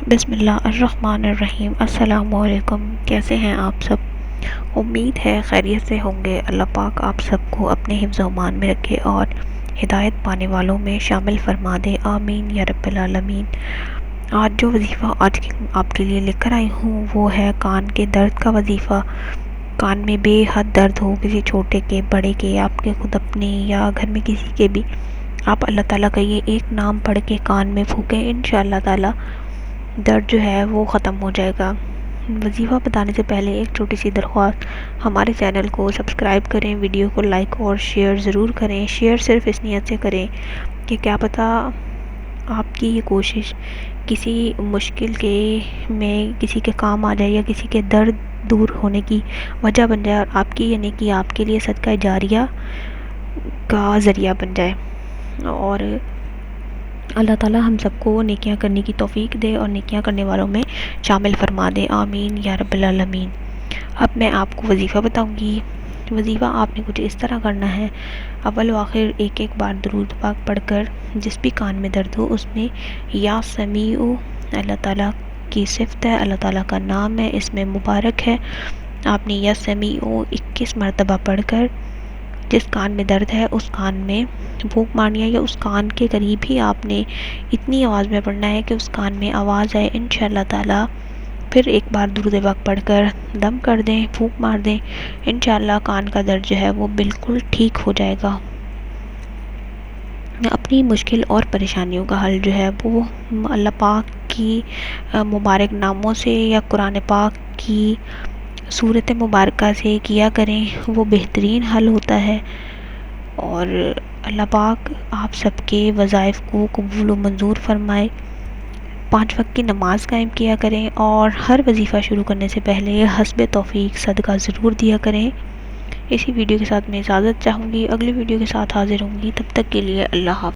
بسم اللہ الرحمن الرحیم۔ السلام علیکم، کیسے ہیں آپ سب؟ امید ہے خیریت سے ہوں گے۔ اللہ پاک آپ سب کو اپنے حفظ و امان میں رکھے اور ہدایت پانے والوں میں شامل فرما دے، آمین یا رب العالمین۔ آج جو وظیفہ آپ کے لیے لے کر آئی ہوں وہ ہے کان کے درد کا وظیفہ۔ کان میں بے حد درد ہو، کسی چھوٹے کے بڑے کے، آپ کے خود اپنے یا گھر میں کسی کے بھی، آپ اللہ تعالیٰ کا یہ ایک نام پڑھ کے کان میں پھونکیں، انشاءاللہ تعالیٰ درد جو ہے وہ ختم ہو جائے گا۔ وظیفہ بتانے سے پہلے ایک چھوٹی سی درخواست، ہمارے چینل کو سبسکرائب کریں، ویڈیو کو لائک اور شیئر ضرور کریں۔ شیئر صرف اس نیت سے کریں کہ کیا پتہ آپ کی یہ کوشش کسی مشکل میں کسی کے کام آ جائے یا کسی کے درد دور ہونے کی وجہ بن جائے، اور آپ کی یعنی کہ آپ کے لیے صدقہ جاریہ کا ذریعہ بن جائے، اور اللہ تعالیٰ ہم سب کو نیکیاں کرنے کی توفیق دے اور نیکیاں کرنے والوں میں شامل فرما دے، آمین یا رب العالمین۔ اب میں آپ کو وظیفہ بتاؤں گی۔ وظیفہ آپ نے کچھ اس طرح کرنا ہے، اول و آخر ایک بار درود پاک پڑھ کر جس بھی کان میں درد ہو اس میں یا سمیع، اللہ تعالیٰ کی صفت ہے، اللہ تعالیٰ کا نام ہے، اس میں مبارک ہے، آپ نے یا سمیع 21 مرتبہ پڑھ کر جس کان میں درد ہے اس کان میں پھونک مارنی ہے، یا اس کان کے قریب ہی آپ نے اتنی آواز میں پڑھنا ہے کہ اس کان میں آواز آئے، انشاءاللہ تعالیٰ۔ پھر ایک بار درود پاک پڑھ کر دم کر دیں، پھونک مار دیں، انشاءاللہ کان کا درد جو ہے وہ بالکل ٹھیک ہو جائے گا۔ اپنی مشکل اور پریشانیوں کا حل جو ہے وہ اللہ پاک کی مبارک ناموں سے یا قرآن پاک کی سورت مبارکہ سے کیا کریں، وہ بہترین حل ہوتا ہے، اور اللہ پاک آپ سب کے وظائف کو قبول و منظور فرمائے۔ 5 وقت کی نماز قائم کیا کریں، اور ہر وظیفہ شروع کرنے سے پہلے حسب توفیق صدقہ ضرور دیا کریں۔ اسی ویڈیو کے ساتھ میں اجازت چاہوں گی، اگلی ویڈیو کے ساتھ حاضر ہوں گی، تب تک کے لیے اللہ حافظ۔